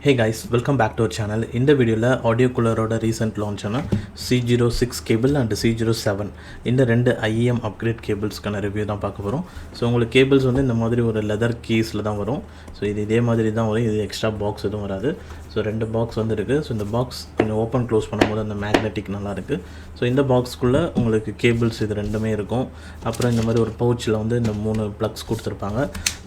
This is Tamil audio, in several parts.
Hey guys, welcome back to our channel. In the video la audio cooler oda recent launch ana C06 cable and C07 இந்த ரெண்டு IEM upgrade cables கான review தான் பார்க்க போறோம். ஸோ உங்களுக்கு cables வந்து இந்த மாதிரி ஒரு leather caseல தான் வரும். ஸோ இது இதே மாதிரி தான் வரும். இது எக்ஸ்ட்ரா பாக்ஸ் எதுவும் வராது. ஸோ ரெண்டு பாக்ஸ் வந்து இருக்குது. ஸோ இந்த பாக்ஸ் கொஞ்சம் ஓப்பன் க்ளோஸ் பண்ணும்போது அந்த மேக்னெட்டிக் நல்லா இருக்குது. ஸோ இந்த பாக்ஸ்க்குள்ளே உங்களுக்கு கேபிள்ஸ் இது ரெண்டுமே இருக்கும். அப்புறம் இந்த மாதிரி ஒரு பவுச்சில் வந்து இந்த 3 ப்ளக்ஸ் கொடுத்துருப்பாங்க.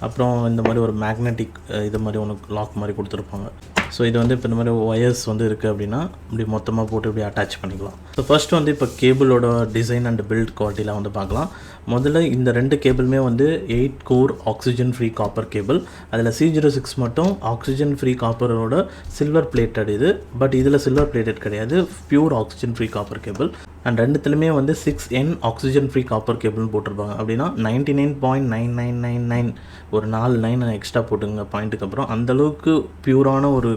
அப்புறம் இந்த மாதிரி ஒரு மேக்னெட்டிக் இது மாதிரி ஒன்று லாக் மாதிரி கொடுத்துருப்பாங்க. ஸோ இது வந்து இப்போ இந்த மாதிரி ஒயர்ஸ் வந்து இருக்குது அப்படின்னா இப்படி மொத்தமாக போட்டு இப்படி அட்டாச் பண்ணிக்கலாம். ஸோ ஃபர்ஸ்ட் வந்து இப்போ கேபிளோட டிசைன் அண்ட் பில்ட் குவாலிட்டியில் வந்து பார்க்கலாம். முதல்ல இந்த ரெண்டு கேபிளுமே வந்து 8 core oxygen free copper cable. அதில் C06 மட்டும் ஆக்சிஜன் ஃப்ரீ காப்பரோட சில்வர் பிளேட்டட் இது. பட் இதில் சில்வர் பிளேட்டட் கிடையாது, pure oxygen free copper cable. And ரெண்டுத்துலையுமே வந்து 6N ஆக்சிஜன் ஃப்ரீ காப்பர் கேபிள்னு போட்டிருப்பாங்க. அப்படின்னா 99.9999 ஒரு 4 9 எக்ஸ்ட்ரா போட்டுங்க பாயிண்ட்டுக்கு அப்புறம் அந்தளவுக்கு பியூரான ஒரு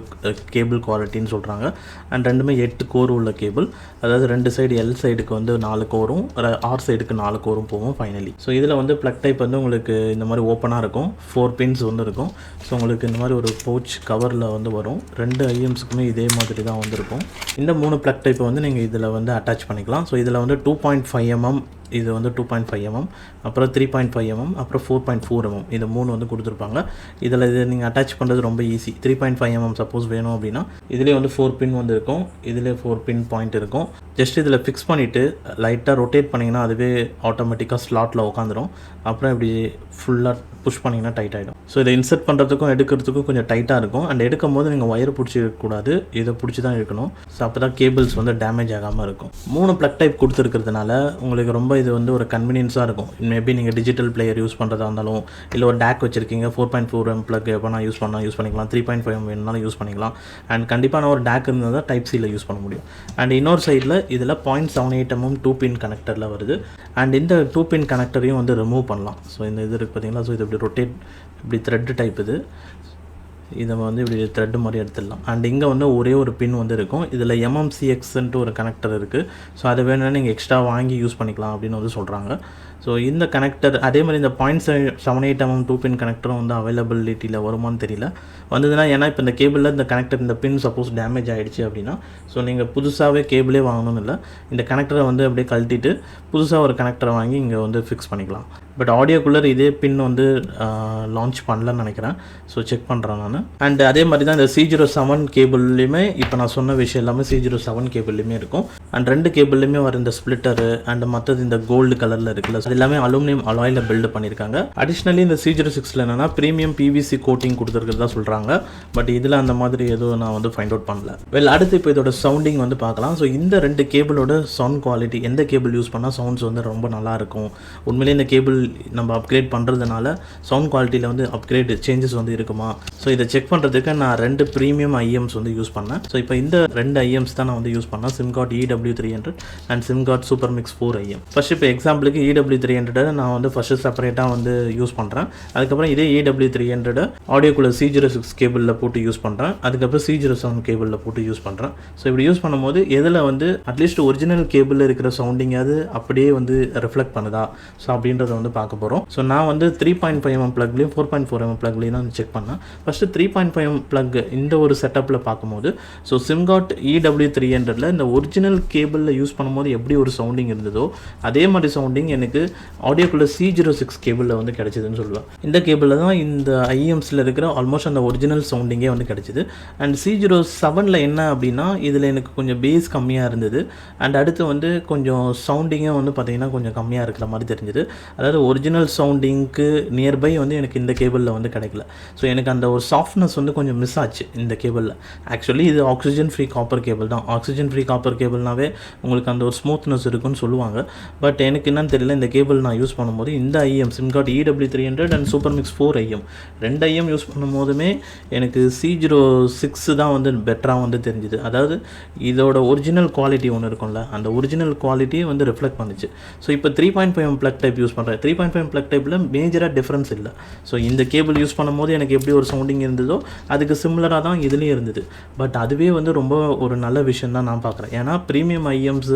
கேபிள் குவாலிட்டின்னு சொல்கிறாங்க. அண்ட் ரெண்டுமே 8 கோர் உள்ள கேபிள். அதாவது ரெண்டு சைடு எல் சைடுக்கு வந்து 4 கோரும் ஆர் சைடுக்கு 4 கோரும் போகும் ஃபைனலி. ஸோ இதில் வந்து ப்ளக் டைப் வந்து உங்களுக்கு இந்த மாதிரி ஓப்பனாக இருக்கும். 4 பின்ஸ் வந்து இருக்கும். ஸோ உங்களுக்கு இந்த மாதிரி ஒரு பவுச் கவரில் வந்து வரும். ரெண்டு ஐஎம்ஸுக்குமே இதே மாதிரி தான் வந்துருக்கும். இந்த 3 ப்ளக் டைப்பை வந்து நீங்கள் இதில் வந்து அட்டாச் பண்ணிக்கலாம். ஸோ இதில் வந்து 2.5 mm, இது வந்து 2.5 mm, அப்புறம் 3.5 mm, அப்புறம் 4.4 mm, இது 3 வந்து கொடுத்துருப்பாங்க. இதில் இது நீங்கள் அட்டாச் பண்ணுறது ரொம்ப ஈஸி. 3.5 mm சப்போஸ் வேணும் அப்படின்னா இதிலே வந்து 4 பின் வந்து இருக்கும். இதிலே 4 பின் பாயிண்ட் இருக்கும். ஜஸ்ட் இதில் ஃபிக்ஸ் பண்ணிவிட்டு லைட்டாக ரொட்டேட் பண்ணிங்கன்னா அதுவே ஆட்டோமேட்டிக்காக ஸ்லாட்டில் உட்காந்துரும். அப்புறம் இப்படி ஃபுல்லாக புஷ் பண்ணிங்கன்னா டைட் ஆகிடும். ஸோ இதை இன்சர்ட் பண்ணுறதுக்கும் எடுக்கிறதுக்கும் கொஞ்சம் டைட்டாக இருக்கும். அண்ட் எடுக்கும் போது நீங்கள் ஒயர் பிடிச்சி இருக்கக்கூடாது, இதை பிடிச்சி தான் இருக்கணும். ஸோ அப்போ தான் கேபிள்ஸ் வந்து டேமேஜ் ஆகாமல் இருக்கும். 3 ப்ளக் டைப் கொடுத்துருக்கிறதுனால உங்களுக்கு ரொம்ப இது வந்து ஒரு கன்வீனியன்ஸாக இருக்கும். மேபி நீங்கள் டிஜிட்டல் பிளேயர் யூஸ் பண்ணுறதா இருந்தாலும், இல்லை ஒரு டேக் வச்சுருக்கீங்க 4.4 mm ப்ளக் எப்போ நான் யூஸ் பண்ணிக்கலாம். 3.5 mm வேணுனாலும் யூஸ் பண்ணிக்கலாம். அண்ட் கண்டிப்பான ஒரு டேக் இருந்தால் தான் டைப் சியில் யூஸ் பண்ண முடியும். அண்ட் இன்னொரு சைடில் இதில் 0.78 mm 2 பின் கனெக்டரில் வருது. அண்ட் இந்த 2 பின் கனெக்டரையும் வந்து ரிமூவ் பண்ணலாம். ஸோ இந்த இது இருக்குது பார்த்தீங்களா. ஸோ இது இப்படி ரொட்டேட், இப்படி த்ரெட் டைப் இது. இதை வந்து இப்படி த்ரெட் மாதிரி எடுத்துடலாம். அண்ட் இங்கே வந்து ஒரே ஒரு பின் வந்து இருக்கும். இதில் MMCX ஒரு கனெக்டர் இருக்குது. ஸோ அதை வேணும்னா நீங்கள் எக்ஸ்ட்ரா வாங்கி யூஸ் பண்ணிக்கலாம் அப்படின்னு வந்து சொல்கிறாங்க. ஸோ இந்த கனெக்டர் அதே மாதிரி இந்த 0.78 mm 2 பின் கனெக்டரும் வந்து அவைலபிலிட்டியில் வருமானு தெரியல. வந்ததுன்னா ஏன்னா இப்போ இந்த கேபிளில் இந்த கனெக்டர் இந்த பின் சப்போஸ் டேமேஜ் ஆகிடுச்சு அப்படின்னா ஸோ நீங்கள் புதுசாகவே கேபிளே வாங்கணும்னு இல்லை, இந்த கனெக்டரை வந்து அப்படியே கழட்டிட்டு புதுசாக ஒரு கனெக்டரை வாங்கி இங்கே வந்து ஃபிக்ஸ் பண்ணிக்கலாம். பட் ஆடியோ கூலர் இதே பின் வந்து லான்ச் பண்ணலன்னு நினைக்கிறேன். ஸோ செக் பண்ணுறேன் நான். அண்ட் அதே மாதிரி தான் இந்த C07 கேபிள்லையுமே இப்போ நான் சொன்ன விஷயம் எல்லாமே C07 கேபிள்லையுமே இருக்கும். அண்ட் ரெண்டு கேபிள்லையுமே வர இந்த ஸ்ப்ளிட்டரு அண்ட் மற்றது இந்த கோல்டு கலரில் இருக்குல்ல, அது எல்லாமே அலுமினியம் அலாயில் பில்டு பண்ணியிருக்காங்க. அடிஷ்னலி இந்த C06 என்னென்னா ப்ரீமியம் PVC கோட்டிங் கொடுத்துருக்கிறதா சொல்கிறாங்க. பட் இதில் அந்த மாதிரி எதுவும் நான் வந்து ஃபைண்ட் அவுட் பண்ணல. அடுத்து இப்போ இதோட சவுண்டிங் வந்து பார்க்கலாம். ஸோ இந்த ரெண்டு கேபிளோட சவுண்ட் குவாலிட்டி, எந்த கேபிள் யூஸ் பண்ணால் சவுண்ட்ஸ் வந்து ரொம்ப நல்லாயிருக்கும், உண்மையிலே இந்த கேபிள் நம்ம அப்கிரேட் பண்ணுறதுனால சவுண்ட் குவாலிட்டியில் வந்து அப்கிரேட் சேஞ்சஸ் வந்து இருக்குமா, ஸோ இதை செக் பண்ணுறதுக்கு நான் 2 ப்ரீமியம் IEMs வந்து யூஸ் பண்ணேன். ஸோ இப்போ இந்த 2 IEMs தான் நான் வந்து யூஸ் பண்ணேன். SIMGARD EW300 and SIMGARD SuperMix 4 IEM. First இப்போ எக்ஸாம்பிளுக்கு EW300 நான் வந்து ஃபஸ்ட்டு செப்பரேட்டாக வந்து யூஸ் பண்ணுறேன். அதுக்கப்புறம் இதே EW300 ஆடியோக்குள்ள C06 கேபிளில் போட்டு யூஸ் பண்ணுறேன். அதுக்கப்புறம் C07 கேபிளில் போட்டு யூஸ் பண்ணுறேன். ஸோ இப்படி யூஸ் பண்ணும்போது எதில் வந்து அட்லீஸ்ட் ஒரிஜினல் கேபிளில் இருக்கிற சவுண்டிங்காவது அப்படியே வந்து ரிஃப்ளெக்ட் பண்ணுதா, ஸோ அப்படின்றத வந்து பார்க்க போகிறோம். ஸோ நான் வந்து 3.5 mm ப்ளக்லையும் 4.4 mm ப்ளக்லையும் தான் செக் பண்ணேன். ஃபஸ்ட்டு 3.5 mm ப்ளக் இந்த ஒரு செட்டப்பில் பார்க்கும்போது ஸோ SIMGARD EW300 இந்த ஒரிஜினல் கேபிளில் யூஸ் பண்ணும்போது எப்படி ஒரு சவுண்டிங் இருந்ததோ அதே மாதிரி சவுண்டிங் எனக்கு ஆடியோக்குள்ள C06 கேபிளில் வந்து கிடைச்சிதுன்னு சொல்லுவேன். இந்த கேபிளில் தான் இந்த IEMஸில் இருக்கிற ஆல்மோஸ்ட் அந்த ஒரிஜினல் சவுண்டிங்கே வந்து கிடைச்சிது. அண்ட் C07 என்ன அப்படின்னா இதில் எனக்கு கொஞ்சம் பேஸ் கம்மியாக இருந்தது. அண்ட் அடுத்து வந்து கொஞ்சம் சவுண்டிங்கே வந்து பார்த்திங்கன்னா கொஞ்சம் கம்மியாக இருக்கிற மாதிரி தெரிஞ்சுது. அதாவது ஒரிஜினல் சவுண்டிங்க்கு நியர்பை வந்து எனக்கு இந்த கேபிளில் வந்து கிடைக்கல. ஸோ எனக்கு அந்த ஒரு சாஃப்ட்னஸ் வந்து கொஞ்சம் மிஸ் ஆச்சு இந்த கேபிளில். ஆக்சுவலி இது ஆக்சிஜன் ஃப்ரீ காப்பர் கேபிள் தான். ஆக்சிஜன் ஃப்ரீ காப்பர் கேபிள்னாவே உங்களுக்கு அந்த ஒரு ஸ்மூத்னஸ் இருக்குன்னு சொல்லுவாங்க. பட் எனக்கு என்னன்னு தெரியல, இந்த கேபிள் நான் யூஸ் பண்ணும்போது இந்த IEM SIMGARD EW300 and SuperMix 4 IEM 2 IEM use பண்ணும்போதுமே எனக்கு C06 தான் வந்து பெட்டராக வந்து தெரிஞ்சுது. அதாவது இதோட ஒரிஜினல் குவாலிட்டி ஒன்று இருக்கும்ல, அந்த ஒரிஜினல் குவாலிட்டியை வந்து ரிஃப்ளெக்ட் பண்ணுச்சு. ஸோ இப்போ 3.5 mm ப்ளக் டைப் யூஸ் பண்ணுறேன். 3.5 ப்ளக் டைப்பில் மேஜராக டிஃப்ரென்ஸ் இல்லை. ஸோ இந்த கேபிள் யூஸ் பண்ணும்போது எனக்கு எப்படி ஒரு சவுண்டிங் இருந்ததோ அதுக்கு சிமிலராக தான் இதுலேயும் இருந்தது. பட் அதுவே வந்து ரொம்ப ஒரு நல்ல விஷயம் தான் நான் பார்க்குறேன். ஏன்னா ப்ரீமியம் IEMs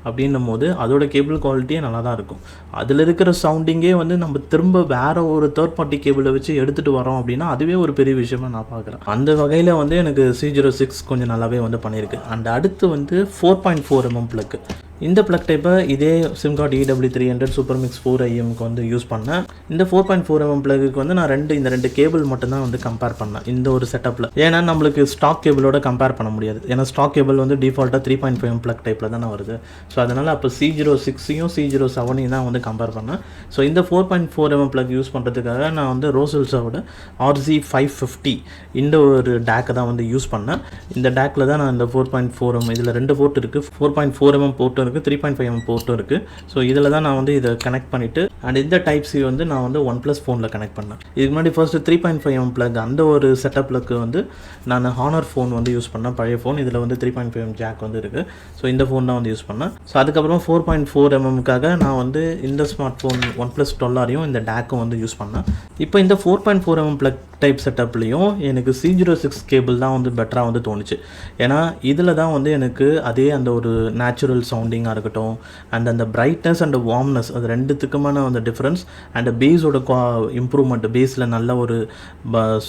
அப்படின்னும் போது அதோட கேபிள் குவாலிட்டியே நல்லா தான் இருக்கும். அதில் இருக்கிற சவுண்டிங்கே வந்து நம்ம திரும்ப வேறு ஒரு தேர்ட் பார்ட்டி கேபிளை வச்சு எடுத்துகிட்டு வரோம் அப்படின்னா அதுவே ஒரு பெரிய விஷயமா நான் பார்க்குறேன். அந்த வகையில் வந்து எனக்கு C06 கொஞ்சம் நல்லாவே வந்து பண்ணியிருக்கு. அண்ட் அடுத்து வந்து 4.4mm ப்ளக். இந்த ப்ளக் டைப்பை இதே சிம்கார்ட் EW300 சூப்பர் மிக்ஸ் 4IMக்கு வந்து யூஸ் பண்ணேன். இந்த 4.4mm ப்ளக்கு வந்து நான் இந்த ரெண்டு கேபிள் மட்டும்தான் வந்து கம்பேர் பண்ணேன் இந்த ஒரு செட்டப்பில். ஏன்னா நம்மளுக்கு ஸ்டாக் கேபிளோட கம்பேர் பண்ண முடியாது. ஏன்னா ஸ்டாக் கேபிள் வந்து டிஃபால்ட்டாக 3.5mm ப்ளக் டைப்பில் தானே வருது. ஸோ அதனால் அப்போ C06ஐயும் C07ஐயும் தான் வந்து கம்பேர் பண்ணேன். ஸோ இந்த 4.4mm ப்ளக் யூஸ் பண்ணுறதுக்காக நான் வந்து ரோசல்ஸோட RZ550 இந்த ஒரு டேக்கை தான் வந்து யூஸ் பண்ணேன். இந்த டேக்கில் தான் நான் இந்த 4.4mm இதில் 2 போர்ட் இருக்குது. 4.4mm போர்ட்டும் 3.5mm போர்ட்டும் இருக்குது. ஸோ இதில் தான் நான் வந்து இதை கனெக்ட் பண்ணிவிட்டு அண்ட் இந்த டைப் சி வந்து நான் வந்து OnePlus ஃபோனில் கனெக்ட் பண்ணேன். இதுக்கு முன்னாடி ஃபர்ஸ்ட்டு 3.5mm ப்ளக் அந்த ஒரு செட்டப்லுக்கு வந்து நான் ஹானர் ஃபோன் வந்து யூஸ் பண்ணேன், பழைய ஃபோன். இதில் வந்து 3.5mm ஜாக் வந்து இருக்குது. ஸோ இந்த ஃபோன் தான் வந்து யூஸ் பண்ணேன். ஸோ அதுக்கப்புறம் 4.4mmக்காக நான் வந்து இந்த ஸ்மார்ட் ஃபோன் OnePlus 12 இந்த டேக்கும் வந்து யூஸ் பண்ணேன். இப்போ இந்த 4.4mm ப்ளக் டைப் செட்டப்லேயும் எனக்கு C06 கேபிள் தான் வந்து பெட்டராக வந்து தோணுச்சு. ஏன்னா இதில் தான் வந்து எனக்கு அதே அந்த ஒரு நேச்சுரல் சவுண்டிங்காக இருக்கட்டும் அண்ட் அந்த பிரைட்னஸ் அண்ட் வார்ம்னஸ் அது ரெண்டுத்துக்குமான அந்த டிஃப்ரென்ஸ் அண்ட் பேஸோட இம்ப்ரூவ்மெண்ட், பேஸில் நல்ல ஒரு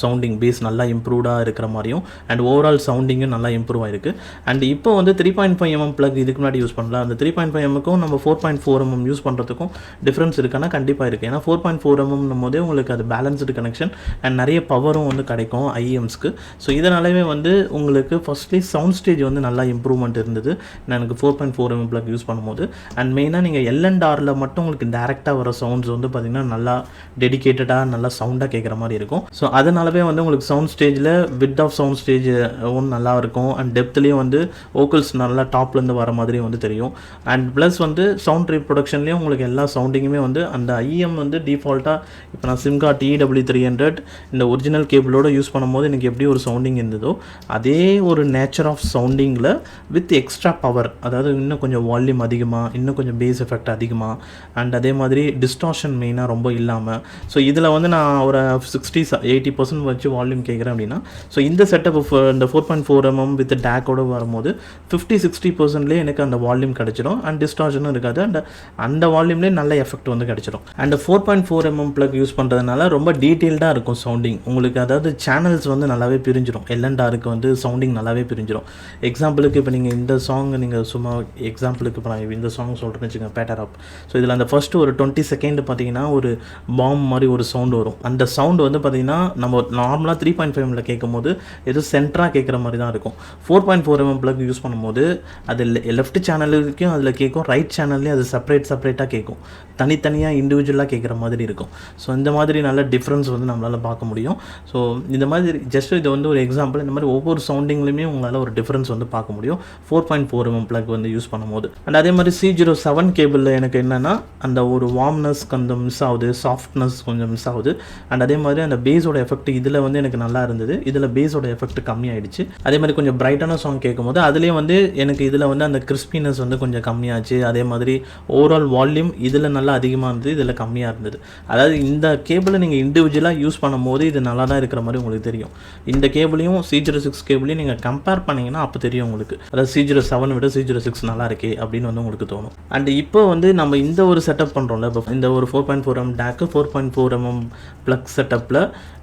சவுண்டிங், பேஸ் நல்லா இம்ப்ரூவ்டாக இருக்கிற மாதிரியும் அண்ட் ஓவரால் சவுண்டிங்கும் நல்லா இம்ப்ரூவ் ஆகிருக்கு. அண்ட் இப்போ வந்து 3.5mm ப்ளக் இதுக்கு முன்னாடி யூஸ் பண்ணல. அந்த 3.5mmக்கும் நம்ம 4.4mm யூஸ் பண்ணுறதுக்கும் டிஃப்ரென்ஸ் இருக்குன்னா கண்டிப்பாக இருக்குது. ஏன்னா 4.4mm போதே உங்களுக்கு அது பேலன்ஸ்டு கனெக்ஷன் அண்ட் நிறைய பவரும் வந்து கிடைக்கும் IEMஸ்க்கு. ஸோ இதனாலவே வந்து உங்களுக்கு ஃபர்ஸ்ட்லி சவுண்ட் ஸ்டேஜ் வந்து நல்லா இம்ப்ரூவ்மெண்ட் இருந்தது எனக்கு 4.4mm ப்ளக் யூஸ் பண்ணும்போது. அண்ட் மெயினாக நீங்கள் L&Rல மட்டும் உங்களுக்கு டேரெக்டாக வர சவுண்ட்ஸ் வந்து பார்த்திங்கன்னா நல்லா டெடிக்கேட்டடாக நல்லா சவுண்டாக கேட்குற மாதிரி இருக்கும். ஸோ அதனாலவே வந்து உங்களுக்கு சவுண்ட் ஸ்டேஜில் வித் ஆஃப் சவுண்ட் ஸ்டேஜ் ஒன்று நல்லா இருக்கும் அண்ட் டெப்த்லேயும் வந்து வோக்கல்ஸ் நல்லா டாப்லேருந்து வர மாதிரி வந்து தெரியும். அண்ட் ப்ளஸ் வந்து சவுண்ட் ரீப்ரொடக்ஷன்லேயும் உங்களுக்கு எல்லா சவுண்டிங்குமே வந்து அந்த IEM வந்து டிஃபால்ட்டாக இப்போ நான் சிம்கார்ட் EW300 இந்த ஒரிஜினல் கேபிளோட யூஸ் பண்ணும்போது எனக்கு எப்படி ஒரு சவுண்டிங் இருந்ததோ அதே ஒரு நேச்சர் ஆஃப் சவுண்டிங்கில் வித் எக்ஸ்ட்ரா பவர், அதாவது இன்னும் கொஞ்சம் வால்யூம் அதிகமாக, இன்னும் கொஞ்சம் பேஸ் எஃபெக்ட் அதிகமாக அண்ட் அதே மாதிரி டிஸ்டார்ஷன் மெயினாக ரொம்ப இல்லாமல். ஸோ இதில் வந்து நான் ஒரு 60-80% வச்சு வால்யூம் கேட்குறேன் அப்படின்னா ஸோ இந்த செட்டப் இந்த 4.4mm வித் டேக்கோடு வரும்போது 50-60%லேயே எனக்கு அந்த வால்யூம் கிடச்சிடும் அண்ட் டிஸ்டார்ஷனும் இருக்காது அண்ட் அந்த வால்யூம்லேயே நல்ல எஃபெக்ட் வந்து கிடச்சிடும். அண்ட் 4.4mm ப்ளக் யூஸ் பண்ணுறதுனால ரொம்ப டீட்டெயில்டாக இருக்கும் சவுண்டிங் உங்களுக்கு. அதாவது சேனல்ஸ் வந்து நல்லாவே பிரிஞ்சிடும். L&Rக்கு வந்து சவுண்டிங் நல்லாவே பிரிஞ்சிடும். எக்ஸாம்பிளுக்கு இப்போ நீங்கள் இந்த சாங் நீங்கள் சும்மா எக்ஸாம்பிளுக்கு இப்போ நான் இந்த சாங் சொல்கிறேன்னு வச்சுக்கோங்க, பேட்டர் அப். ஸோ இதில் அந்த ஃபஸ்ட்டு ஒரு 20 செகண்ட் பார்த்தீங்கன்னா ஒரு பாம் மாதிரி ஒரு சவுண்ட் வரும். அந்த சவுண்டு வந்து பார்த்திங்கன்னா நம்ம நார்மலாக 3.5mm கேட்கும் போது ஏதோ சென்டராக கேட்குற மாதிரி தான் இருக்கும். 4.4mm ப்ளக் யூஸ் பண்ணும்போது அது லெஃப்ட் சேனலுக்கும் அதில் கேட்கும், ரைட் சேனல்லையும் அது செப்பரேட்டாக கேட்கும், தனித்தனியாக இண்டிவிஜுவலாக கேட்குற மாதிரி இருக்கும். ஸோ இந்த மாதிரி நல்ல டிஃப்ரென்ஸ் வந்து நம்மளால் பார்க்க முடியும். ஸோ இந்த மாதிரி ஜஸ்ட் இது வந்து ஒரு எக்ஸாம்பிள். இந்த மாதிரி ஒவ்வொரு சவுண்டிங்லையுமே உங்களால் ஒரு டிஃப்ரென்ஸ் வந்து பார்க்க முடியும் 4.4mm ப்ளக் வந்து யூஸ் பண்ணும்போது. அண்ட் அதே மாதிரி C07 கேபிளில் எனக்கு என்னென்னா அந்த ஒரு வார்ம்னஸ் கொஞ்சம் மிஸ் ஆகுது, சாஃப்ட்னஸ் கொஞ்சம் மிஸ் ஆகுது அண்ட் அதே மாதிரி அந்த பேஸோட எஃபெக்ட் இதில் வந்து எனக்கு நல்லா இருந்தது. இதில் பேஸோட எஃபெக்ட் கம்மியாயிடுச்சு. அதே மாதிரி கொஞ்சம் பிரைட்டான சாங் கேட்கும்போது அதுலேயும் வந்து எனக்கு இதில் வந்து அந்த கிறிஸ்பினஸ் வந்து கொஞ்சம் கம்மியாச்சு. அதே மாதிரி ஓவரால் வால்யூம் இதில் நல்லா அதிகமாக இருந்தது, இதில் கம்மியாக இருந்தது. அதாவது இந்த கேபிளை நீங்கள் இண்டிவிஜுவலாக யூஸ் பண்ணும்போது இது நல்லா தான் இருக்கிற மாதிரி உங்களுக்கு தெரியும். இந்த கேபிளையும் C06 கேபிளையும் நீங்கள் கம்பேர் பண்ணிங்கன்னா அப்போ தெரியும் உங்களுக்கு. அதாவது C07 விட C06 நல்லா இருக்கே அப்படின்னு வந்து உங்களுக்கு தோணும். அண்ட் இப்போ வந்து நம்ம இந்த ஒரு செட்டப் பண்ணுறோம்ல, இப்போ இந்த ஒரு 4.4mm டேக்கு 4.4mm ப்ளக் செட்டப்பில்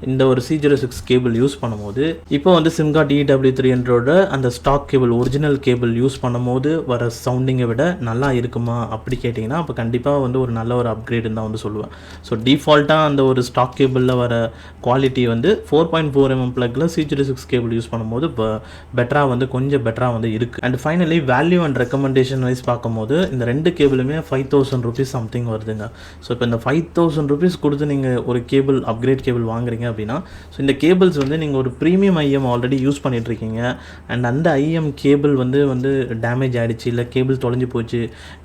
இந்த ஒரு C06 கேபிள் யூஸ் பண்ணும்போது இப்போ வந்து சிம்கார்ட் EW300 அந்த stock cable original cable use பண்ணும்போது வர சவுண்டிங்கை விட நல்லா இருக்குமா அப்படி கேட்டிங்கன்னா அப்போ கண்டிப்பாக வந்து ஒரு நல்ல ஒரு அப்கிரேடுன்னு தான் வந்து சொல்லுவேன். ஸோ டிஃபால்ட்டாக அந்த ஒரு ஸ்டாக் கேபிளில் வர குவாலிட்டி வந்து 4.4mm ப்ளக்கில் C06 கேபிள் யூஸ் பண்ணும்போது பெட்டராக வந்து கொஞ்சம் பெட்டராக வந்து இருக்குது. And finally value and recommendation wise பார்க்கும்போது இந்த ரெண்டு கேபிளுமே 5,000 rupees சம்திங் வருதுங்க. ஸோ இப்போ இந்த 5,000 rupees கொடுத்து நீங்கள் ஒரு கேபிள் அப்கிரேட் கேபிள் வாங்குறீங்க அப்படின்னா ஸோ இந்த கேபிள்ஸ் வந்து நீங்கள் ஒரு ப்ரீமியம் IEM ஆல்ரெடி யூஸ் பண்ணிகிட்ருக்கீங்க அண்ட் அந்த IEM கேபிள் வந்து டேமேஜ் ஆகிடுச்சு, இல்லை கேபிள் தொலைஞ்சு போச்சு,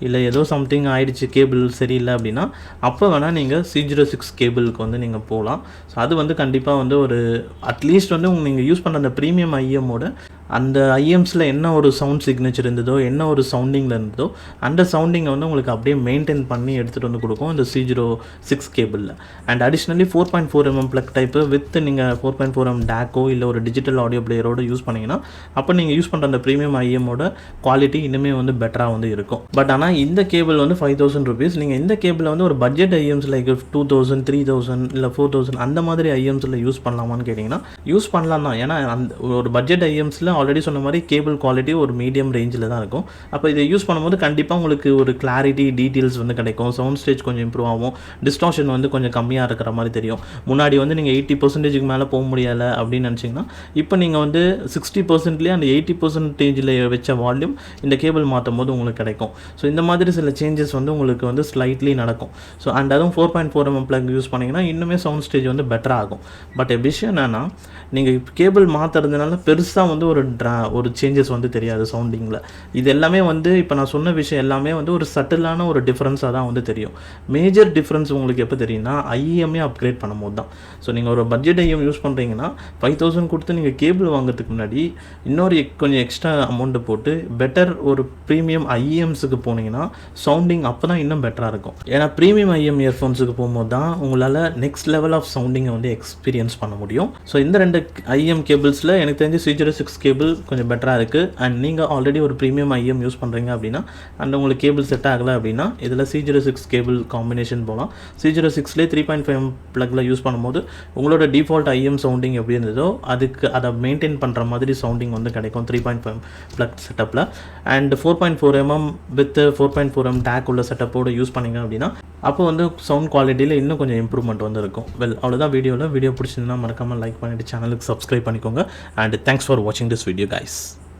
இல்லை ஏதோ சம்திங் ஆகிடுச்சு, கேபிள் சரியில்லை அப்படின்னா அப்போ வேணால் நீங்கள் C06 கேபிளுக்கு வந்து நீங்கள் போகலாம். ஸோ அது வந்து கண்டிப்பாக வந்து ஒரு அட்லீஸ்ட் வந்து நீங்கள் யூஸ் பண்ண அந்த ப்ரீமியம் IEMோட அந்த ஐஎம்ஸில் என்ன ஒரு சவுண்ட் சிக்னேச்சர் இருந்ததோ என்ன ஒரு சவுண்டிங்கில் இருந்ததோ அந்த சவுண்டிங்கை வந்து உங்களுக்கு அப்படியே மெயின்டைன் பண்ணி எடுத்துகிட்டு வந்து கொடுக்கும் இந்த C06 கேபிளில். And additionally 4.4mm plug type with நீங்கள் 4.4mm டேக்கோ இல்லை ஒரு டிஜிட்டல் ஆடியோ பிளேயரோடு யூஸ் பண்ணிங்கன்னா அப்போ நீங்கள் யூஸ் பண்ணுற அந்த ப்ரீமியம் ஐஎம்மோட குவாலிட்டி இன்னுமே வந்து பெட்டராக வந்து இருக்கும். பட் ஆனால் இந்த கேபிள் வந்து 5,000 rupees. நீங்கள் இந்த கேபிளை வந்து ஒரு பட்ஜெட் ஐஎம்ஸ் லைக் 2,000 3,000 இல்லை 4,000 அந்த மாதிரி ஐஎம்ஸில் யூஸ் பண்ணலாமான்னு கேட்டிங்கன்னா யூஸ் பண்ணலாம் தான். ஏன்னா அந்த ஒரு பட்ஜெட் ஐஎம்ஸில் ஆல்ரெடி சொன்ன மாதிரி கேபிள் குவாலிட்டி ஒரு மீடியம் ரேஞ்சில் தான் இருக்கும். அப்போ இதை யூஸ் பண்ணும்போது கண்டிப்பாக உங்களுக்கு ஒரு கிளாரிட்டி டீட்டெயில்ஸ் வந்து கிடைக்கும். சவுண்ட் ஸ்டேஜ் கொஞ்சம் இம்ப்ரூவ் ஆகும். டிஸ்டார்ஷன் வந்து கொஞ்சம் கம்மியாக இருக்கிற மாதிரி தெரியும். முன்னாடி வந்து நீங்கள் 80% மேலே போக முடியலை அப்படின்னு நினச்சிங்கன்னா இப்போ நீங்கள் வந்து 60%லேயே அந்த 80% வச்ச வால்யூம் இந்த கேபிள் மாற்றும் போது உங்களுக்கு கிடைக்கும். ஸோ இந்த மாதிரி சில சேஞ்சஸ் வந்து உங்களுக்கு வந்து ஸ்லைட்லி நடக்கும். ஸோ அண்ட் அதுவும் 4.4mm ப்ளக் யூஸ் பண்ணிங்கன்னா இன்னுமே சவுண்ட் ஸ்டேஜ் வந்து பெட்டராக ஆகும். பட் விஷயம் என்னென்னா நீங்கள் கேபிள் மாற்றுறதுனால பெருசாக வந்து ஒரு சேஞ்சஸ் வந்து தெரியாது சவுண்டிங்கில். இது எல்லாமே வந்து இப்போ நான் சொன்ன விஷயம் எல்லாமே வந்து ஒரு சட்டிலான ஒரு டிஃப்ரென்ஸாக தான் வந்து தெரியும். மேஜர் டிஃப்ரென்ஸ் உங்களுக்கு எப்போ தெரியும்னா ஐஎம்ஏ அப்கிரேட் பண்ணும்போது தான். ஸோ நீங்கள் ஒரு பட்ஜெட் ஐஎம் யூஸ் பண்ணுறீங்கன்னா 5,000 கொடுத்து நீங்கள் கேபிள் வாங்குறதுக்கு முன்னாடி இன்னொரு கொஞ்சம் எக்ஸ்ட்ரா அமௌண்ட்டு போட்டு பெட்டர் ஒரு ப்ரீமியம் ஐஎம்ஸுக்கு போனீங்கன்னா சவுண்டிங் அப்போ தான் இன்னும் பெட்டராக இருக்கும். ஏன்னா ப்ரீமியம் ஐஎம் இயர்ஃபோன்ஸுக்கு போகும்போது தான் உங்களால் நெக்ஸ்ட் லெவல் ஆஃப் சவுண்டிங்கை வந்து எக்ஸ்பீரியன்ஸ் பண்ண முடியும். ஸோ இந்த 2 ஐஎம் கேபிள்ஸில் எனக்கு தெரிஞ்சு C06 கேபிள் கொஞ்சம் பெட்டராக இருக்குது. அண்ட் நீங்கள் ஆல்ரெடி ஒரு ப்ரீமியம் ஐஎம் யூஸ் பண்ணுறீங்க அப்படின்னா அண்ட் உங்களுக்கு கேபிள் செட் ஆகலை அப்படின்னா இதில் C06 கேபிள் காம்பினேஷன் போகலாம். C06லேயே 3.5mm ப்ளக்கில் யூஸ் பண்ணும்போது உங்களோட டிஃபால்ட் ஐஎம் சவுண்டிங் எப்படி இருந்ததோ அதை மெயின்டைன் பண்ணுற மாதிரி சவுண்டிங் வந்து கிடைக்கும் 3.5mm ப்ளக் செட்டப்பில். And 4.4mm with 4.4mm take உள்ள செட்டப்போடு யூஸ் பண்ணிங்க அப்படின்னா அப்போ வந்து சவுண்ட் குவாலிட்டியில் இன்னும் கொஞ்சம் இம்ப்ரூவ்மெண்ட் வந்து இருக்கும். அவ்வளோதான் வீடியோ பிடிச்சிருந்தா மறக்காமல் லைக் பண்ணிவிட்டு சேனலுக்கு சப்ஸ்கிரைப் பண்ணிக்கோங்க. அண்ட் தேங்க்ஸ் ஃபார் வாட்சிங் திஸ் வீடியோ கைஸ்.